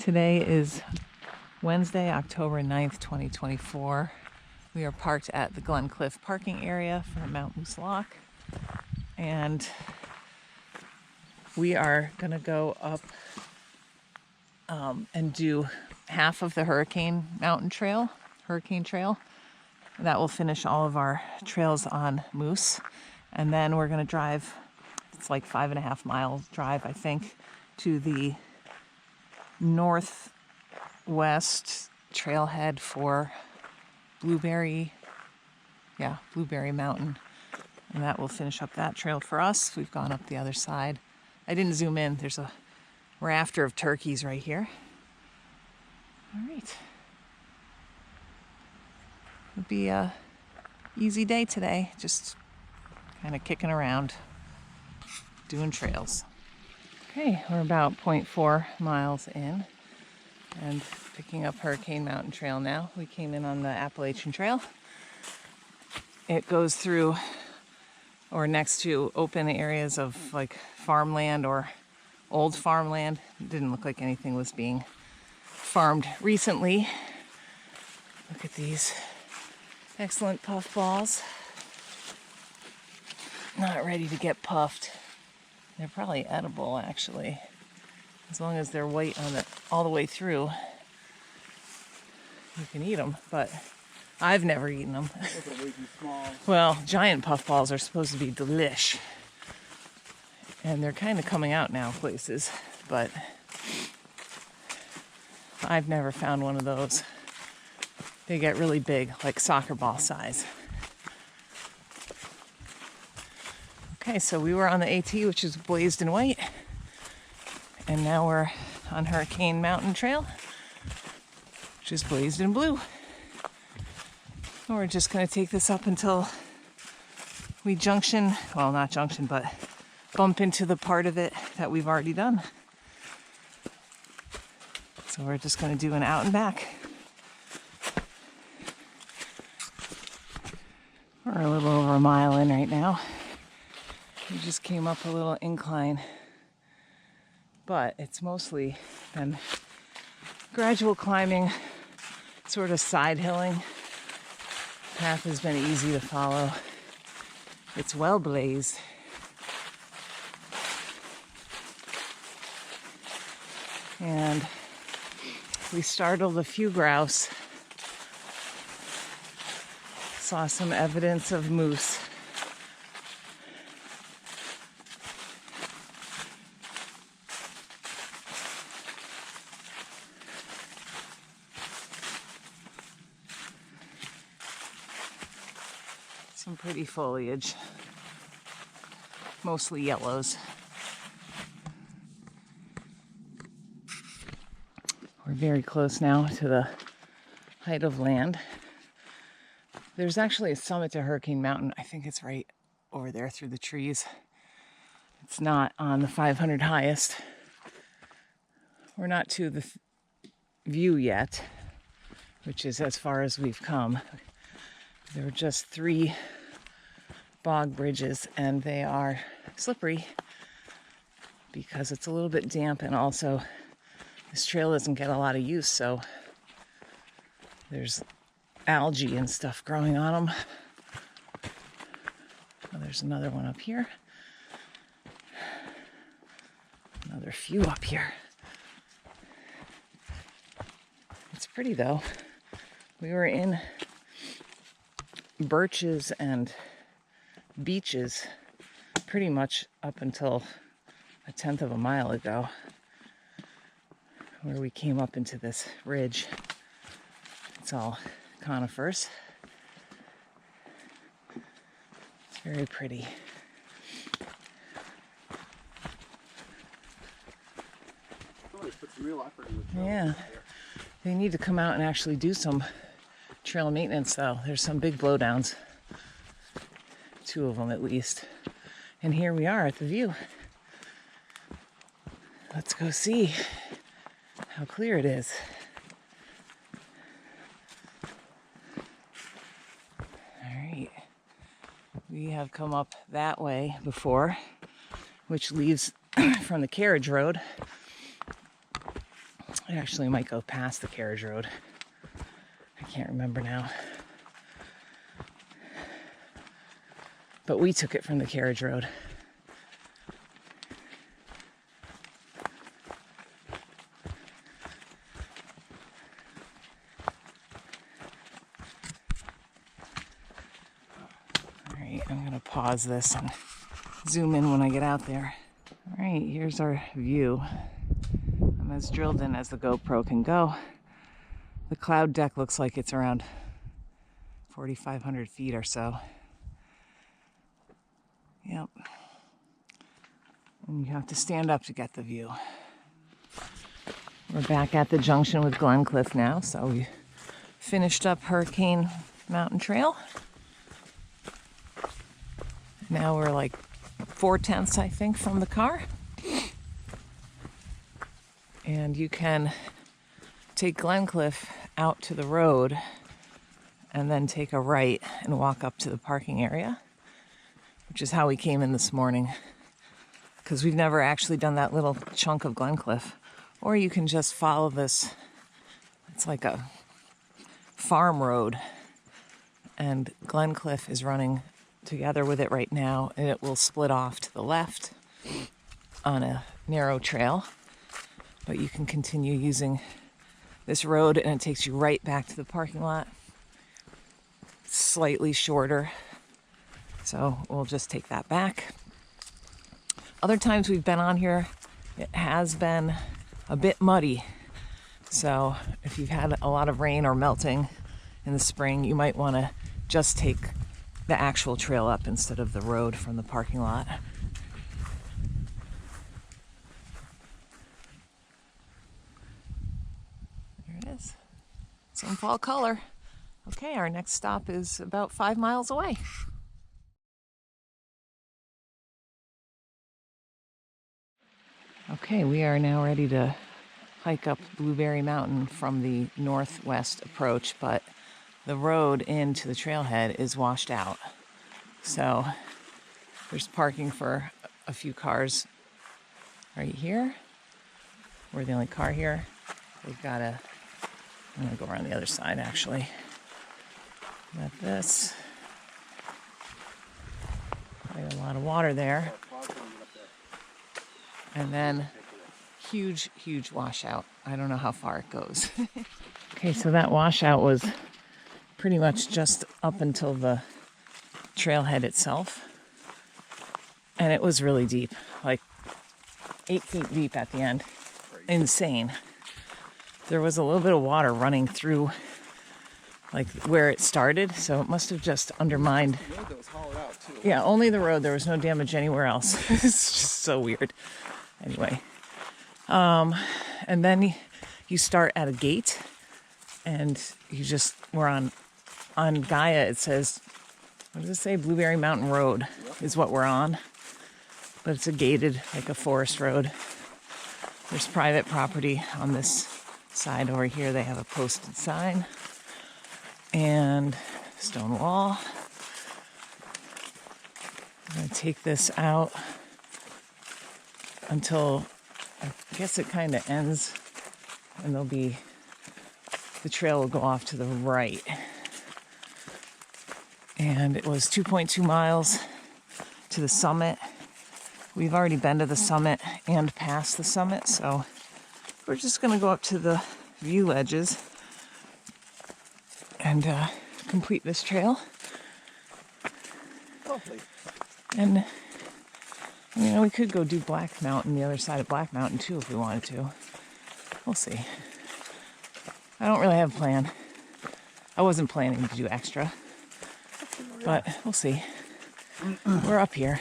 Today is Wednesday, October 9th, 2024. We are parked at the Glencliff parking area for Mount Moose Lock. And we are going to go up and do half of the Hurricane Trail. That will finish all of our trails on Moose. And then we're going to drive, it's like 5.5 mile drive, I think, to the northwest trailhead for Blueberry Mountain. And that will finish up that trail for us. We've gone up the other side. I didn't zoom in. There's a rafter of turkeys right here. All right. It'll be a easy day today. Just kind of kicking around, doing trails. Okay, we're about 0.4 miles in and picking up Hurricane Mountain Trail now. We came in on the Appalachian Trail. It goes through or next to open areas of like farmland or old farmland. It didn't look like anything was being farmed recently. Look at these excellent puff balls. Not ready to get puffed. They're probably edible, actually, as long as they're white on it all the way through. You can eat them, but I've never eaten them. Well, giant puffballs are supposed to be delish, and they're kind of coming out now places, but I've never found one of those. They get really big, like soccer ball size. Okay, so we were on the AT, which is blazed in white, and now we're on Hurricane Mountain Trail, which is blazed in blue. And we're just going to take this up until we bump into the part of it that we've already done. So we're just going to do an out and back. We're a little over a mile in right now. We just came up a little incline, but it's mostly been gradual climbing, sort of side hilling. Path has been easy to follow. It's well blazed. And we startled a few grouse. Saw some evidence of moose. Some pretty foliage, mostly yellows. We're very close now to the height of land. There's actually a summit to Hurricane Mountain. I think it's right over there through the trees. It's not on the 500 highest. We're not to the view yet, which is as far as we've come. There are just 3 bog bridges, and they are slippery because it's a little bit damp, and also this trail doesn't get a lot of use, so there's algae and stuff growing on them. Oh, there's another one up here. Another few up here. It's pretty though. We were in birches and beeches pretty much up until 1/10 of a mile ago, where we came up into this ridge. It's all conifers. It's very pretty. Put some real effort into the Yeah, they need to come out and actually do some trail maintenance though. There's some big blowdowns, 2 of them at least. And here we are at the view. Let's go see how clear it is. All right, we have come up that way before, which leaves from the carriage road. I actually might go past the carriage road. I can't remember now. But we took it from the carriage road. All right, I'm gonna pause this and zoom in when I get out there. All right, here's our view. I'm as drilled in as the GoPro can go. The cloud deck looks like it's around 4,500 feet or so. Yep. And you have to stand up to get the view. We're back at the junction with Glencliff now, so we finished up Hurricane Mountain Trail. Now we're like 4/10, I think, from the car. And you can take Glencliff out to the road and then take a right and walk up to the parking area, which is how we came in this morning, because we've never actually done that little chunk of Glencliff. Or you can just follow this. It's like a farm road, and Glencliff is running together with it right now, and it will split off to the left on a narrow trail. But you can continue using this road, and it takes you right back to the parking lot. It's slightly shorter, so we'll just take that back. Other times we've been on here, it has been a bit muddy. So if you've had a lot of rain or melting in the spring, you might want to just take the actual trail up instead of the road from the parking lot. There it is. Some fall color. Okay, our next stop is about 5 miles away. Okay, we are now ready to hike up Blueberry Mountain from the northwest approach, but the road into the trailhead is washed out. So there's parking for a few cars right here. We're the only car here. We've got I'm gonna go around the other side actually. Got this. Quite a lot of water there. And then huge washout. I don't know how far it goes. Okay, so that washout was pretty much just up until the trailhead itself. And it was really deep, like 8 feet deep at the end. Insane. There was a little bit of water running through like where it started, so it must have just undermined. The road that was hollowed out too. Yeah, only the road. There was no damage anywhere else. It's just so weird. Anyway, and then you start at a gate, and we're on Gaia. It says, what does it say? Blueberry Mountain Road is what we're on, but it's a gated, like a forest road. There's private property on this side over here. They have a posted sign and stone wall. I'm gonna take this out until I guess it kind of ends, and the trail will go off to the right. And it was 2.2 miles to the summit. We've already been to the summit and past the summit, so we're just gonna go up to the view ledges and complete this trail. Lovely. And we could go do Black Mountain, the other side of Black Mountain too, if we wanted to. We'll see. I don't really have a plan. I wasn't planning to do extra, but we'll see. We're up here.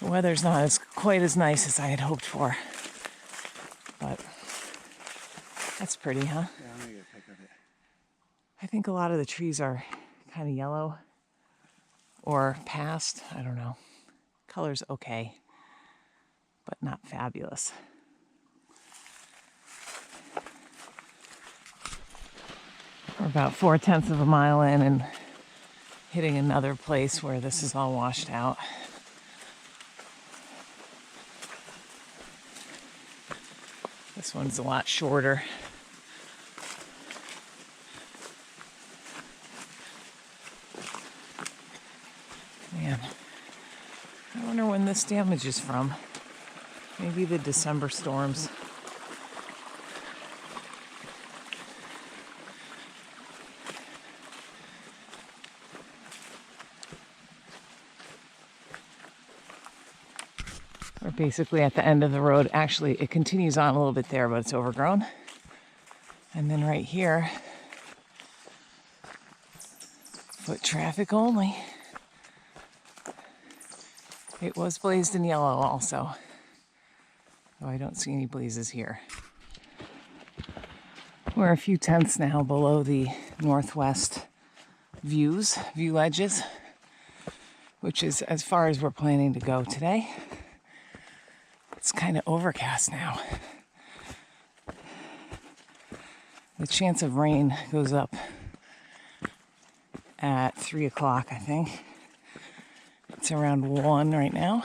The weather's not quite as nice as I had hoped for, but that's pretty, huh? Yeah, I'm gonna get a pic of it. I think a lot of the trees are kind of yellow or past. I don't know. Color's okay, but not fabulous. We're about 4/10 of a mile in and hitting another place where this is all washed out. The This one's a lot shorter. Man, I wonder when this damage is from. Maybe the December storms. We're basically at the end of the road. Actually, it continues on a little bit there, but it's overgrown. And then right here, foot traffic only. It was blazed in yellow also. Oh, I don't see any blazes here. We're a few tenths now below the northwest view ledges, which is as far as we're planning to go today. It's kind of overcast now. The chance of rain goes up at 3 o'clock, I think. It's around 1 right now.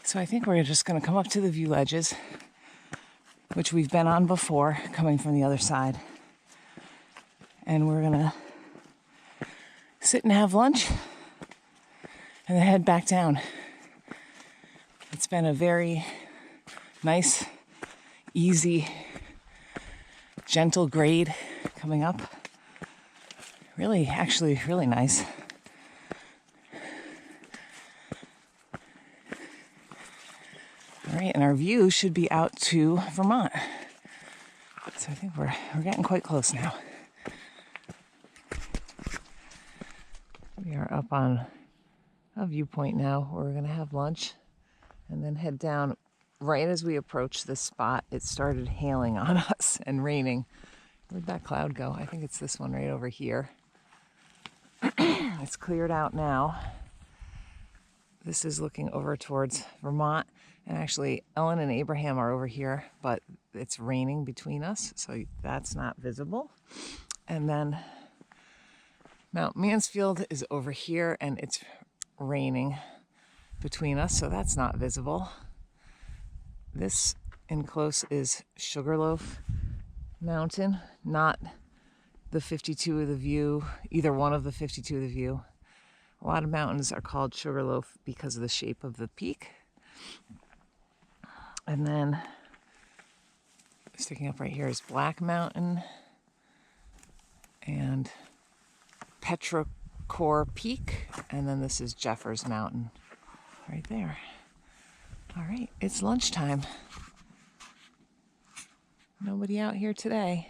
So I think we're just going to come up to the view ledges, which we've been on before, coming from the other side. And we're going to sit and have lunch and then head back down. It's been a very nice, easy, gentle grade coming up. Really, actually, really nice. All right, and our view should be out to Vermont. So I think we're getting quite close now. We are up on a viewpoint now where we're going to have lunch and then head down. Right as we approach this spot, it started hailing on us and raining. Where'd that cloud go? I think it's this one right over here. It's cleared out now. This is looking over towards Vermont. And actually, Ellen and Abraham are over here, but it's raining between us, so that's not visible. And then Mount Mansfield is over here, and it's raining between us, so that's not visible. This in close is Sugarloaf Mountain, not the 52 of the view, either one of the 52 of the view. A lot of mountains are called Sugarloaf because of the shape of the peak. And then sticking up right here is Black Mountain and Petrichor Peak. And then this is Jeffers Mountain right there. All right, it's lunchtime. Nobody out here today.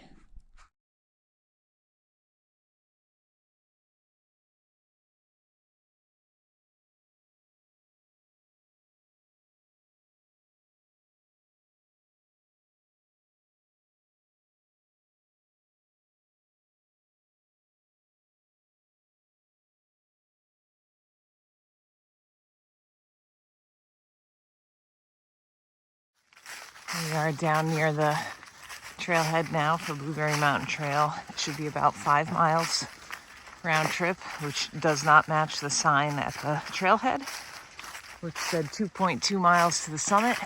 We are down near the trailhead now for Blueberry Mountain Trail. It should be about 5 miles round trip, which does not match the sign at the trailhead, which said 2.2 miles to the summit.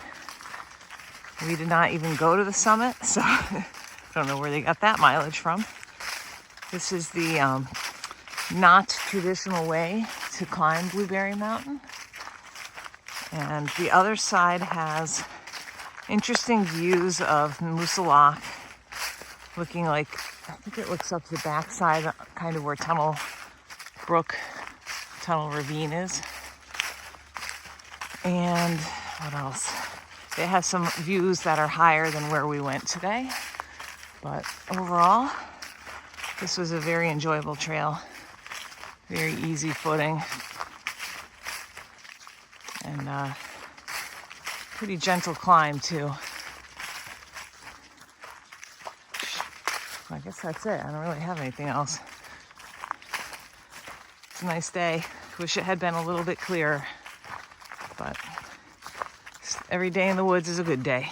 We did not even go to the summit, so I don't know where they got that mileage from. This is the not traditional way to climb Blueberry Mountain. And the other side has interesting views of Moosilauke, looking like, I think it looks up the backside, kind of where Tunnel Ravine is. And what else? It has some views that are higher than where we went today. But overall, this was a very enjoyable trail. Very easy footing. And pretty gentle climb too. I guess that's it. I don't really have anything else. It's a nice day. Wish it had been a little bit clearer, but every day in the woods is a good day.